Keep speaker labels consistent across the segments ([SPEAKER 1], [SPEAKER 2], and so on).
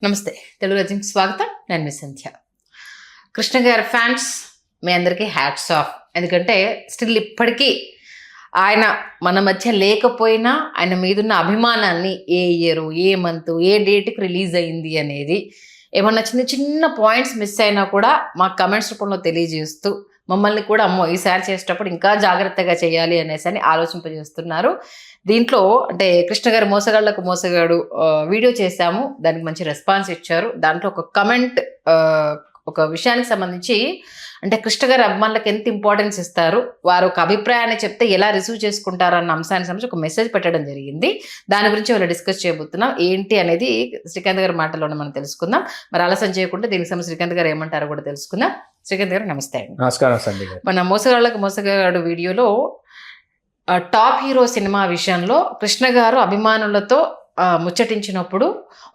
[SPEAKER 1] నమస్తే తెలుగు రాజ్యంకి స్వాగతం. నేను మీ సంధ్య. కృష్ణ గారి ఫ్యాన్స్ మీ అందరికీ హ్యాట్స్ ఆఫ్. ఎందుకంటే స్టిల్ ఇప్పటికీ ఆయన మన మధ్య లేకపోయినా ఆయన మీదున్న అభిమానాన్ని ఏ ఇయర్, ఏ మంత్, ఏ డేట్కి రిలీజ్ అయింది అనేది ఏమన్నా చిన్న చిన్న పాయింట్స్ మిస్ అయినా కూడా మా కమెంట్స్ రూపంలో తెలియజేస్తూ మమ్మల్ని కూడా అమ్మో ఈసారి చేసేటప్పుడు ఇంకా జాగ్రత్తగా చేయాలి అనేసి ఆలోచింపజేస్తున్నారు. దీంట్లో అంటే కృష్ణ గారు మోసగాళ్లకు మోసగాడు వీడియో చేశాము, దానికి మంచి రెస్పాన్స్ ఇచ్చారు. దాంట్లో ఒక కమెంట్ ఒక విషయానికి సంబంధించి అంటే కృష్ణ గారి అభిమానులకు ఎంత ఇంపార్టెన్స్ ఇస్తారు, వారు ఒక అభిప్రాయాన్ని చెప్తే ఎలా రిసీవ్ చేసుకుంటారు అన్న అంశానికి సంబంధించి ఒక మెసేజ్ పెట్టడం జరిగింది. దాని గురించి వాళ్ళు డిస్కస్ చేయబోతున్నాం. ఏంటి అనేది శ్రీకాంత్ గారి మాటల్లోనే మనం తెలుసుకుందాం. మరి ఆలస్యం చేయకుండా దీనికి సంబంధించి శ్రీకాంత్ గారు ఏమంటారో కూడా తెలుసుకుందాం. శ్రీకాంత్ గారు నమస్తే అండి.
[SPEAKER 2] నమస్కారం సంధ్య గారు.
[SPEAKER 1] మన మోసగాళ్లకు మోసగాడు వీడియోలో టాప్ హీరో సినిమా విషయంలో కృష్ణ గారు అభిమానులతో ముచ్చటించినప్పుడు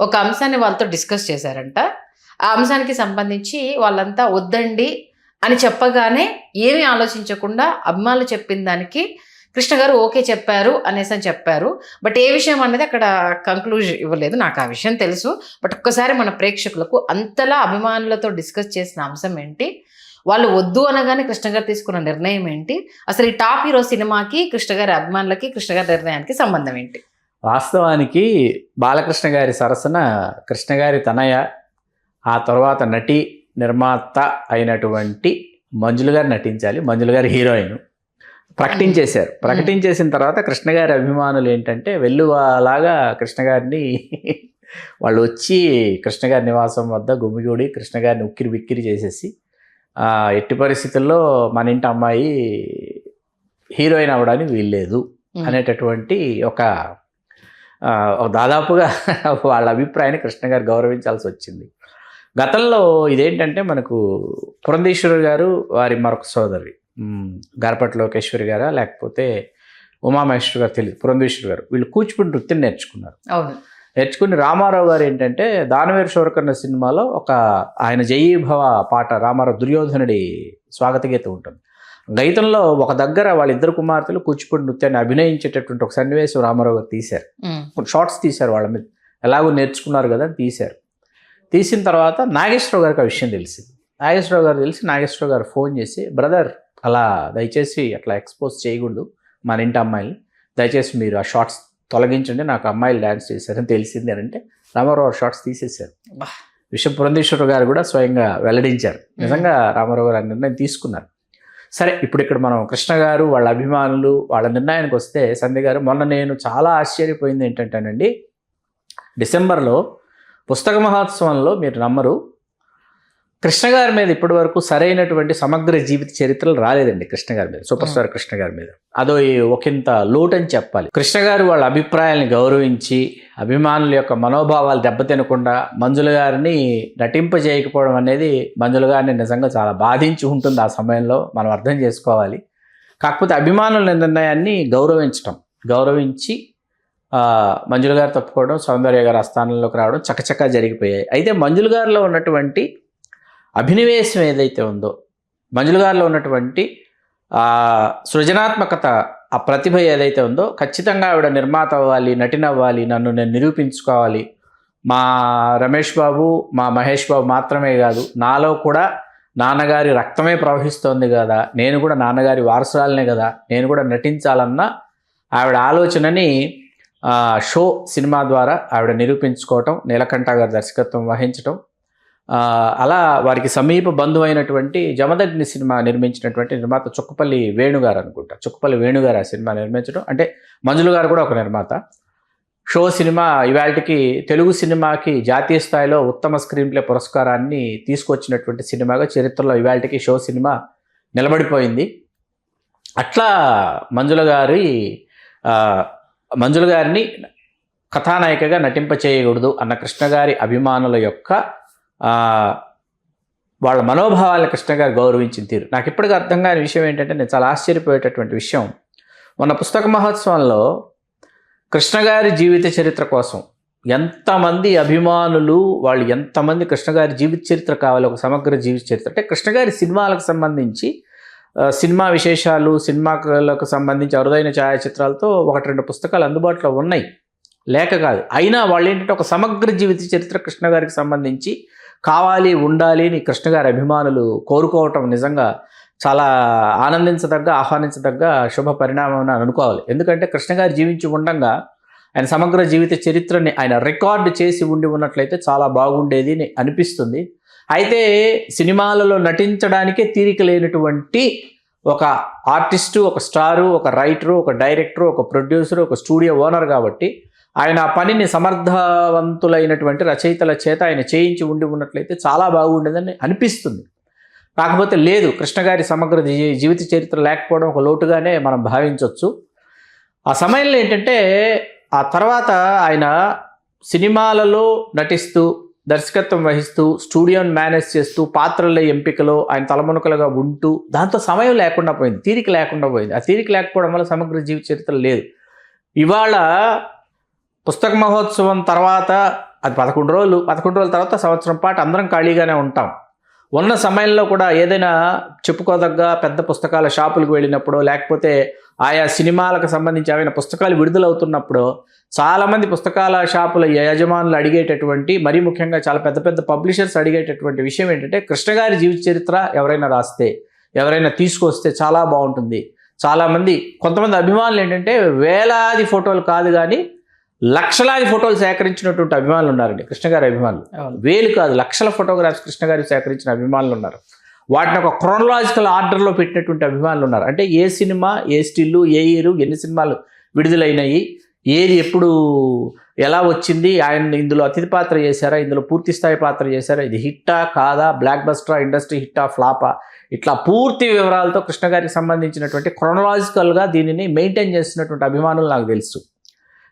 [SPEAKER 1] ఒక అంశాన్ని వాళ్ళతో డిస్కస్ చేశారంట. ఆ అంశానికి సంబంధించి వాళ్ళంతా వద్దండి అని చెప్పగానే ఏమీ ఆలోచించకుండా అభిమానులు చెప్పిన దానికి కృష్ణ గారు ఓకే చెప్పారు అనేసి అని చెప్పారు. బట్ ఏ విషయం అనేది అక్కడ కంక్లూజన్ ఇవ్వలేదు. నాకు ఆ విషయం తెలుసు. బట్ ఒక్కసారి మన ప్రేక్షకులకు అంతలా అభిమానులతో డిస్కస్ చేసిన అంశం ఏంటి, వాళ్ళు వద్దు అనగానే కృష్ణ గారు తీసుకున్న నిర్ణయం ఏంటి, అసలు ఈ టాప్ హీరో సినిమాకి కృష్ణ గారి అభిమానులకి కృష్ణ గారి నిర్ణయానికి సంబంధం ఏంటి?
[SPEAKER 2] వాస్తవానికి బాలకృష్ణ గారి సరసన కృష్ణ గారి తనయ, ఆ తర్వాత నటి నిర్మాత అయినటువంటి మంజులు గారు నటించాలి. మంజులు గారు హీరోయిన్ ప్రకటించేశారు. ప్రకటించేసిన తర్వాత కృష్ణ గారి అభిమానులు ఏంటంటే వెల్లువలాగా కృష్ణ గారిని వాళ్ళు వచ్చి కృష్ణ గారి నివాసం వద్ద గుమిగూడి కృష్ణ గారిని ఉక్కిరి బిక్కిరి చేసేసి ఎట్టి పరిస్థితుల్లో మన ఇంటి అమ్మాయి హీరోయిన్ అవ్వడానికి వీల్లేదు అనేటటువంటి ఒక దాదాపుగా వాళ్ళ అభిప్రాయాన్ని కృష్ణ గారు గౌరవించాల్సి వచ్చింది. గతంలో ఇదేంటంటే మనకు పురంధేశ్వరి గారు వారి మరొక సోదరి గారపట్ల లోకేశ్వరి గారా లేకపోతే ఉమామహేశ్వరి గారు తెలియదు, పురంధేశ్వరి గారు వీళ్ళు కూచిపూడి నృత్యం నేర్చుకున్నారు.
[SPEAKER 1] అవును.
[SPEAKER 2] నేర్చుకుని రామారావు గారు ఏంటంటే దానవేరు శూరకర్ణ సినిమాలో ఒక ఆయన జయీభవ పాట రామారావు దుర్యోధనుడి స్వాగత గీతం ఉంటుంది. గీతంలో ఒక దగ్గర వాళ్ళిద్దరు కుమార్తెలు కూచిపూడి నృత్యాన్ని అభినయించేటటువంటి ఒక సన్నివేశం రామారావు గారు తీశారు. షార్ట్స్ తీశారు, వాళ్ళ మీద ఎలాగో నేర్చుకున్నారు కదా అని తీశారు. తీసిన తర్వాత నాగేశ్వరరావు గారికి ఆ విషయం తెలిసింది. నాగేశ్వరరావు గారు తెలిసి నాగేశ్వరరావు గారు ఫోన్ చేసి, బ్రదర్ అలా దయచేసి అట్లా ఎక్స్పోజ్ చేయకూడదు మన ఇంటి అమ్మాయిని, దయచేసి మీరు ఆ షార్ట్స్ తొలగించండి, నాకు అమ్మాయిలు డ్యాన్స్ చేశారని తెలిసింది అని అంటే రామారావు షార్ట్స్ తీసేశారు. విషయం పురంధేశ్వర గారు కూడా స్వయంగా వెల్లడించారు. నిజంగా రామారావు గారు ఆ నిర్ణయం తీసుకున్నారు. సరే, ఇప్పుడు ఇక్కడ మనం కృష్ణ గారు వాళ్ళ అభిమానులు వాళ్ళ నిర్ణయానికి వస్తే సంధ్య గారు, మొన్న నేను చాలా ఆశ్చర్యపోయింది ఏంటంటేనండి, డిసెంబర్లో పుస్తక మహోత్సవంలో మీరు నమ్మరు, కృష్ణ గారి మీద ఇప్పటి వరకు సరైనటువంటి సమగ్ర జీవిత చరిత్రలు రాలేదండి. కృష్ణ గారి మీద, సూపర్ స్టార్ కృష్ణ గారి మీద అదో ఒకంత లోటు అని చెప్పాలి. కృష్ణ గారు వాళ్ళ అభిప్రాయాలను గౌరవించి అభిమానుల యొక్క మనోభావాలు దెబ్బతినకుండా మంజుల గారిని నటింపజేయకపోవడం అనేది మంజుల గారిని నిజంగా చాలా బాధించి ఉంటుంది. ఆ సమయంలో మనం అర్థం చేసుకోవాలి. కాకపోతే అభిమానుల నిర్ణయాన్ని గౌరవించి మంజుల గారు తప్పుకోవడం, సౌందర్య గారు ఆ స్థానంలోకి రావడం చకచకా జరిగిపోయాయి. అయితే మంజుల గారిలో ఉన్నటువంటి అభినవేశం ఏదైతే ఉందో, మంజుల గారిలో ఉన్నటువంటి సృజనాత్మకత, ఆ ప్రతిభ ఏదైతే ఉందో, ఖచ్చితంగా ఆవిడ నిర్మాత అవ్వాలి, నటిన అవ్వాలి, నన్ను నేను నిరూపించుకోవాలి, మా రమేష్ బాబు మా మహేష్ బాబు మాత్రమే కాదు, నాలో కూడా నాన్నగారి రక్తమే ప్రవహిస్తోంది కదా, నేను కూడా నాన్నగారి వారసురాలనే కదా, నేను కూడా నటించాలన్న ఆవిడ ఆలోచనని షో సినిమా ద్వారా ఆవిడ నిరూపించుకోవటం, నీలకంఠ గారి దర్శకత్వం వహించటం, అలా వారికి సమీప బంధువు అయినటువంటి జమదగ్ని సినిమా నిర్మించినటువంటి నిర్మాత చుక్కపల్లి వేణుగారు అనుకుంటా, చుక్కపల్లి వేణుగారు ఆ సినిమా నిర్మించడం, అంటే మంజుల గారు కూడా ఒక నిర్మాత. షో సినిమా ఇవాళకి తెలుగు సినిమాకి జాతీయ స్థాయిలో ఉత్తమ స్క్రీన్ ప్లే పురస్కారాన్ని తీసుకొచ్చినటువంటి సినిమాగా చరిత్రలో ఇవాళకి షో సినిమా నిలబడిపోయింది. అట్లా మంజుల గారిని కథానాయికగా నటింపచేయకూడదు అన్న కృష్ణ గారి అభిమానుల యొక్క వాళ్ళ మనోభావాలను కృష్ణ గారు గౌరవించిన తీరు నాకు ఇప్పటికీ అర్థం కాని విషయం ఏంటంటే, నేను చాలా ఆశ్చర్యపోయేటటువంటి విషయం, మొన్న పుస్తక మహోత్సవంలో కృష్ణ గారి జీవిత చరిత్ర కోసం ఎంతమంది అభిమానులు, వాళ్ళు ఎంతమంది కృష్ణ గారి జీవిత చరిత్ర కావాలి, ఒక సమగ్ర జీవిత చరిత్ర అంటే కృష్ణ గారి సినిమాలకు సంబంధించి సినిమా విశేషాలు, సినిమాలకు సంబంధించి అరుదైన ఛాయాచిత్రాలతో 1-2 పుస్తకాలు అందుబాటులో ఉన్నాయి. లేక కాదు. అయినా వాళ్ళు ఏంటంటే ఒక సమగ్ర జీవిత చరిత్ర కృష్ణ గారికి సంబంధించి కావాలి, ఉండాలి అని కృష్ణ గారి అభిమానులు కోరుకోవటం నిజంగా చాలా ఆనందించదగ్గ, ఆహ్వానించదగ్గ శుభ పరిణామం అని అనుకోవాలి. ఎందుకంటే కృష్ణ గారు జీవించి ఉండగా ఆయన సమగ్ర జీవిత చరిత్రని ఆయన రికార్డు చేసి ఉండి ఉన్నట్లయితే చాలా బాగుండేది అని అనిపిస్తుంది. అయితే సినిమాలలో నటించడానికే తీరిక లేనటువంటి ఒక ఆర్టిస్టు, ఒక స్టారు, ఒక రైటరు, ఒక డైరెక్టరు, ఒక ప్రొడ్యూసరు, ఒక స్టూడియో ఓనర్ కాబట్టి ఆయన ఆ పనిని సమర్థవంతులైనటువంటి రచయితల చేత ఆయన చేయించి ఉండి ఉన్నట్లయితే చాలా బాగుండేదని అనిపిస్తుంది. కాకపోతే లేదు, కృష్ణ గారి సమగ్ర జీవిత చరిత్ర లేకపోవడం ఒక లోటుగానే మనం భావించవచ్చు. ఆ సమయంలో ఏంటంటే ఆ తర్వాత ఆయన సినిమాలలో నటిస్తూ, దర్శకత్వం వహిస్తూ, స్టూడియోని మేనేజ్ చేస్తూ, పాత్రల ఎంపికలో ఆయన తలమునకలుగా ఉంటూ, దాంతో సమయం లేకుండా పోయింది, తీరిక లేకుండా పోయింది. ఆ తీరిక లేకపోవడం వల్ల సమగ్ర జీవిత చరిత్ర లేదు. ఇవాళ పుస్తక మహోత్సవం తర్వాత అది 11 రోజులు తర్వాత సంవత్సరం పాటు అందరం ఖాళీగానే ఉంటాం. ఉన్న సమయంలో కూడా ఏదైనా చెప్పుకోదగ్గ పెద్ద పుస్తకాల షాపులకు వెళ్ళినప్పుడు, లేకపోతే ఆయా సినిమాలకు సంబంధించి ఏమైనా పుస్తకాలు విడుదలవుతున్నప్పుడు చాలామంది పుస్తకాల షాపుల యజమానులు అడిగేటటువంటి, మరీ ముఖ్యంగా చాలా పెద్ద పెద్ద పబ్లిషర్స్ అడిగేటటువంటి విషయం ఏంటంటే కృష్ణ గారి జీవిత చరిత్ర ఎవరైనా రాస్తే, ఎవరైనా తీసుకొస్తే చాలా బాగుంటుంది. చాలామంది, కొంతమంది అభిమానులు ఏంటంటే వేలాది ఫోటోలు కాదు కానీ లక్షలాది ఫోటోలు సేకరించినటువంటి అభిమానులు ఉన్నారండి. కృష్ణ గారి అభిమానులు వేలు కాదు, లక్షల ఫోటోగ్రాఫ్స్ కృష్ణ గారికి సేకరించిన అభిమానులు ఉన్నారు. వాటిని ఒక క్రోనలాజికల్ ఆర్డర్లో పెట్టినటువంటి అభిమానులు ఉన్నారు. అంటే ఏ సినిమా, ఏ స్టిల్లు, ఏ ఇయరు, ఎన్ని సినిమాలు విడుదలైనాయి, ఏది ఎప్పుడు ఎలా వచ్చింది, ఆయన ఇందులో అతిథి పాత్ర చేశారా, ఇందులో పూర్తి స్థాయి పాత్ర చేశారా, ఇది హిట్టా కాదా, బ్లాక్ బస్టరా, ఇండస్ట్రీ హిట్టా, ఫ్లాపా, ఇట్లా పూర్తి వివరాలతో కృష్ణ గారికి సంబంధించినటువంటి క్రోనలాజికల్గా దీనిని మెయింటైన్ చేస్తున్నటువంటి అభిమానులు నాకు తెలుసు.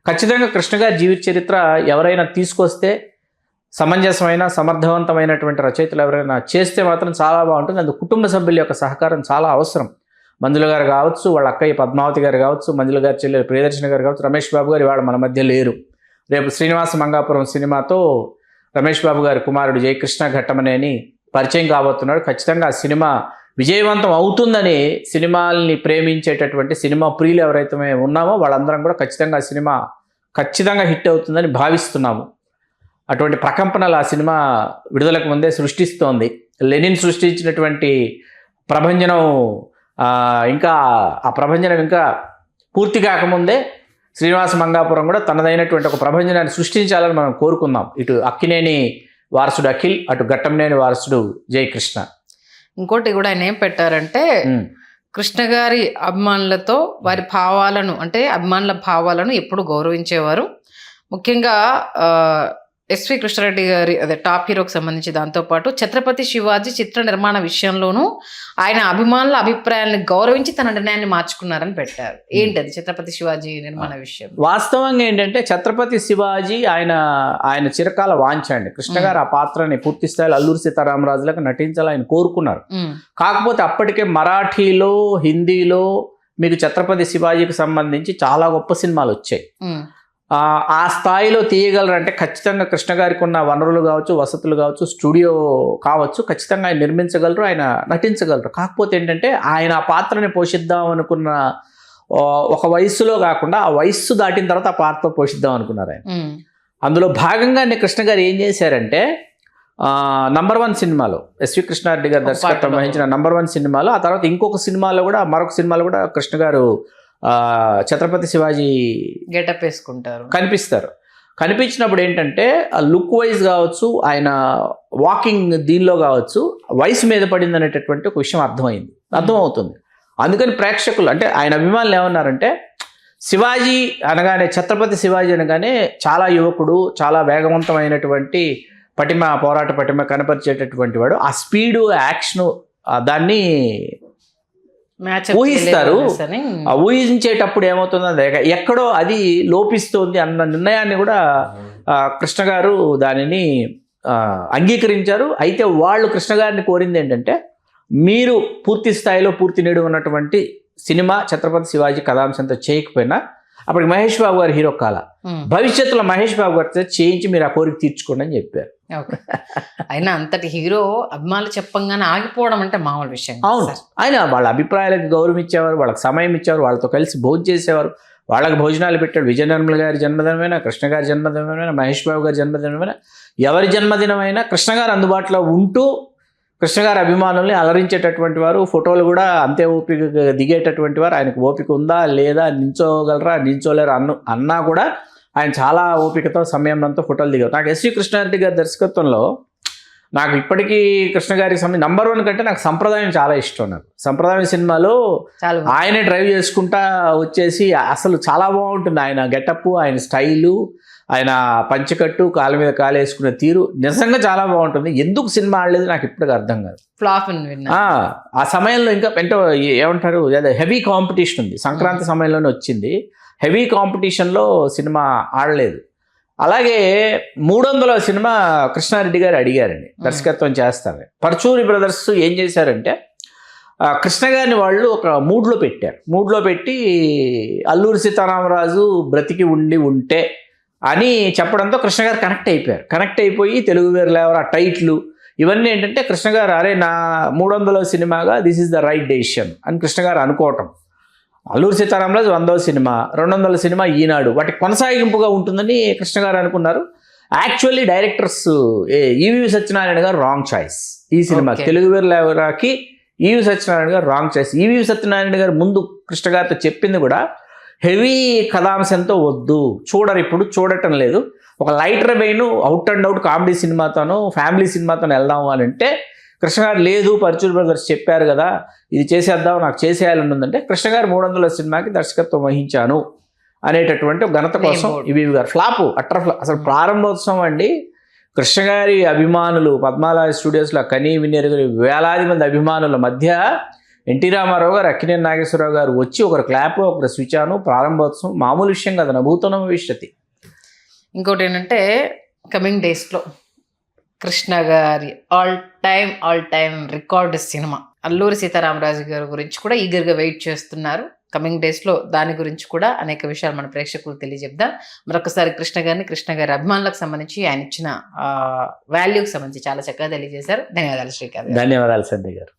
[SPEAKER 2] ఖచ్చితంగా కృష్ణ గారి జీవిత చరిత్ర ఎవరైనా తీసుకొస్తే, సమంజసమైన సమర్థవంతమైనటువంటి రచయితలు ఎవరైనా చేస్తే మాత్రం చాలా బాగుంటుంది. అందుకు కుటుంబ సభ్యుల యొక్క సహకారం చాలా అవసరం. మంజుల గారు కావచ్చు, వాళ్ళ అక్కయ్య పద్మావతి గారు కావచ్చు, మంజుల గారి చెల్లెలు ప్రియదర్శిని గారు కావచ్చు, రమేష్ బాబు గారు ఇవాళ మన మధ్య లేరు. రేపు శ్రీనివాస మంగాపురం సినిమాతో రమేష్ బాబు గారి కుమారుడు జయకృష్ణ ఘట్టమనేని పరిచయం కాబోతున్నాడు. ఖచ్చితంగా ఆ సినిమా విజయవంతం అవుతుందని సినిమాల్ని ప్రేమించేటటువంటి సినిమా ప్రియులు ఎవరైతే ఉన్నామో వాళ్ళందరం కూడా ఖచ్చితంగా ఆ సినిమా ఖచ్చితంగా హిట్ అవుతుందని భావిస్తున్నాము. అటువంటి ప్రకంపనలు ఆ సినిమా విడుదలకు ముందే సృష్టిస్తోంది. లెనిన్ సృష్టించినటువంటి ప్రభంజనం ఇంకా ఆ ప్రభంజనం ఇంకా పూర్తి కాకముందే శ్రీనివాస మంగాపురం కూడా తనదైనటువంటి ఒక ప్రభంజనాన్ని సృష్టించాలని మనం కోరుకుందాం. ఇటు అక్కినేని వారసుడు అఖిల్, అటు ఘట్టంనేని వారసుడు జయకృష్ణ.
[SPEAKER 1] ఇంకోటి కూడా ఆయన ఏం పెట్టారంటే కృష్ణ గారి అభిమానులతో వారి భావాలను, అంటే అభిమానుల భావాలను ఎప్పుడు గౌరవించేవారు. ముఖ్యంగా ఎస్వి కృష్ణారెడ్డి గారి అదే టాప్ హీరోకి సంబంధించి దాంతోపాటు ఛత్రపతి శివాజీ చిత్ర నిర్మాణ విషయంలోనూ ఆయన అభిమానుల అభిప్రాయాలను గౌరవించి తన నిర్ణయాన్ని మార్చుకున్నారని పెట్టారు. ఏంటది ఛత్రపతి శివాజీ నిర్మాణ విషయం?
[SPEAKER 2] వాస్తవంగా ఏంటంటే ఛత్రపతి శివాజీ ఆయన చిరకాల వాంఛ అండి. కృష్ణ గారు ఆ పాత్రని పూర్తి స్థాయిలో అల్లూరి సీతారామరాజులకు నటించాలని ఆయన కోరుకున్నారు. కాకపోతే అప్పటికే మరాఠీలో, హిందీలో మీకు ఛత్రపతి శివాజీకి సంబంధించి చాలా గొప్ప సినిమాలు వచ్చాయి. ఆ స్థాయిలో తీయగలరంటే ఖచ్చితంగా కృష్ణ గారికి ఉన్న వనరులు కావచ్చు, వసతులు కావచ్చు, స్టూడియో కావచ్చు, ఖచ్చితంగా ఆయన నిర్మించగలరు, ఆయన నటించగలరు. కాకపోతే ఏంటంటే ఆయన ఆ పాత్రని పోషిద్దాం అనుకున్న ఒక వయస్సులో కాకుండా ఆ వయస్సు దాటిన తర్వాత ఆ పాత్ర పోషిద్దాం అనుకున్నారు ఆయన. అందులో భాగంగానే కృష్ణ గారు ఏం చేశారంటే నంబర్ 1 సినిమాలో ఎస్వి కృష్ణారెడ్డి గారు దర్శకత్వం వహించిన నంబర్ 1 సినిమాలో, ఆ తర్వాత ఇంకొక సినిమాలో కూడా, మరొక సినిమాలో కూడా కృష్ణ గారు ఛత్రపతి శివాజీ
[SPEAKER 1] గెటప్ వేసుకుంటారు,
[SPEAKER 2] కనిపించినప్పుడు ఏంటంటే లుక్ వైజ్ కావచ్చు, ఆయన వాకింగ్ దీనిలో కావచ్చు, వయసు మీద పడింది అనేటటువంటి ఒక విషయం అర్థమవుతుంది. అందుకని ప్రేక్షకులు, అంటే ఆయన అభిమానులు ఏమన్నారంటే శివాజీ అనగానే, ఛత్రపతి శివాజీ అనగానే చాలా యువకుడు, చాలా వేగవంతమైనటువంటి పోరాట పటిమ కనపరిచేటటువంటి వాడు, ఆ స్పీడు, యాక్షను దాన్ని ఊహిస్తారు. ఆ ఊహించేటప్పుడు ఏమవుతుందంటే ఎక్కడో అది లోపిస్తుంది అన్న నిర్ణయాన్ని కూడా కృష్ణ గారు దానిని అంగీకరించారు. అయితే వాళ్ళు కృష్ణ గారిని కోరింది ఏంటంటే, మీరు పూర్తి స్థాయిలో పూర్తి నీడు ఉన్నటువంటి సినిమా ఛత్రపతి శివాజీ కథాంశంతో చేయకపోయినా, అప్పటికి మహేష్ బాబు గారు హీరో కాల, భవిష్యత్తులో మహేష్ బాబు గారితో చేయించి మీరు ఆ కోరిక తీర్చుకోండి అని చెప్పారు.
[SPEAKER 1] అయినా అంతటి హీరో అభిమానులు చెప్పంగానే ఆగిపోవడం అంటే మామూలు విషయం.
[SPEAKER 2] అవును, ఆయన వాళ్ళ అభిప్రాయాలకు గౌరవం ఇచ్చేవారు, వాళ్ళకి సమయం ఇచ్చేవారు, వాళ్ళతో కలిసి భోజనం చేసేవారు, వాళ్ళకి భోజనాలు పెట్టాడు. విజయ నిర్మల గారి జన్మదినమైనా, కృష్ణ గారి జన్మదినమైనా, మహేష్ బాబు గారి జన్మదినమైనా, ఎవరి జన్మదినమైనా కృష్ణ గారు అందుబాటులో ఉంటూ కృష్ణ గారి అభిమానుల్ని అలరించేటటువంటి వారు. ఫోటోలు కూడా అంతే ఓపిక దిగేటటువంటి వారు. ఆయనకు ఓపిక ఉందా లేదా, నించోగలరా నించోలేరా అన్నా కూడా ఆయన చాలా ఓపికతో సమయంతో ఫోటోలు దిగారు. నాకు ఎస్వి కృష్ణారెడ్డి గారి దర్శకత్వంలో నాకు ఇప్పటికీ కృష్ణ గారి నంబర్ 1 కంటే నాకు సంప్రదాయం చాలా ఇష్టం. నాకు సంప్రదాయం సినిమాలో ఆయనే డ్రైవ్ చేసుకుంటా వచ్చేసి అసలు చాలా బాగుంటుంది. ఆయన గెటప్, ఆయన స్టైలు, ఆయన పంచకట్టు, కాళ్ళ మీద కాలు వేసుకునే తీరు నిజంగా చాలా బాగుంటుంది. ఎందుకు సినిమా ఆడలేదు నాకు ఇప్పటికీ అర్థం కాదు.
[SPEAKER 1] ఫ్లాప్
[SPEAKER 2] ఆ సమయంలో ఇంకా ఎంతో ఏమంటారు, హెవీ కాంపిటీషన్ ఉంది. సంక్రాంతి సమయంలోనే వచ్చింది. హెవీ కాంపిటీషన్లో సినిమా ఆడలేదు. అలాగే 300వ సినిమా కృష్ణారెడ్డి గారు అడిగారండి దర్శకత్వం చేస్తారని. పర్చూరి బ్రదర్స్ ఏం చేశారంటే కృష్ణ గారిని వాళ్ళు ఒక మూడ్లో పెట్టారు. మూడ్లో పెట్టి అల్లూరి సీతారామరాజు బ్రతికి ఉంటే అని చెప్పడంతో కృష్ణ గారు కనెక్ట్ అయిపోయారు. కనెక్ట్ అయిపోయి తెలుగు వేరు లేవరు ఆ టైట్లు ఇవన్నీ ఏంటంటే కృష్ణ గారు అరే నా 300వ సినిమాగా this is the right decision అని కృష్ణ గారు అనుకోవటం. అల్లూరి సీతారామరాజు 100వ సినిమా, 200వ సినిమా ఈనాడు, వాటి కొనసాగింపుగా ఉంటుందని కృష్ణ గారు అనుకున్నారు. యాక్చువల్లీ డైరెక్టర్స్ ఈవి సత్యనారాయణ గారు రాంగ్ చాయిస్ ఈ సినిమా. తెలుగు వేరు లేవరాకి ఈవి సత్యనారాయణ గారు రాంగ్ చాయిస్. ఈవి సత్యనారాయణ గారు ముందు కృష్ణ గారితో చెప్పింది కూడా హెవీ కథాంశంతో వద్దు, ఇప్పుడు చూడటం లేదు, ఒక lighter vein out and out comedy సినిమాతోనో ఫ్యామిలీ సినిమాతోనో వెళ్దాము అని అంటే కృష్ణ గారు లేదు, పర్చూరి బ్రదర్స్ చెప్పారు కదా ఇది చేసేద్దాం, నాకు చేసేయాలని ఉందంటే కృష్ణ గారు 300వ సినిమాకి దర్శకత్వం వహించాను అనేటటువంటి ఘనత కోసం ఈవి గారు ఫ్లాప్, అట్టర్ ఫ్లాప్. అసలు ప్రారంభోత్సవం అండి, కృష్ణ గారి అభిమానులు పద్మాలయ స్టూడియోస్లో కనీ వినేరు వేలాది మంది అభిమానుల మధ్య ఎన్టీ రామారావు గారు, అక్కినేని నాగేశ్వరరావు గారు వచ్చి ఒకరు క్లాప్, ఒకరు స్విచ్ ఆను. ప్రారంభోత్సవం మామూలు విషయం కదా, నభూతన భవిష్యత్తు.
[SPEAKER 1] ఇంకోటి ఏంటంటే కమింగ్ డేస్లో కృష్ణ గారి all time record cinema Alluri Sitaramaraju గారి గురించి కూడా ఈగర్గా వెయిట్ చేస్తున్నారు. కమింగ్ డేస్లో దాని గురించి కూడా అనేక విషయాలు మన ప్రేక్షకులకు తెలియజెప్దాం. మరొకసారి కృష్ణ గారి అభిమానులకు సంబంధించి ఆయన ఇచ్చిన వాల్యూకి సంబంధించి చాలా చక్కగా తెలియజేశారు. ధన్యవాదాలు శ్రీకాంత్.
[SPEAKER 2] ధన్యవాదాలు సంధ్య గారు.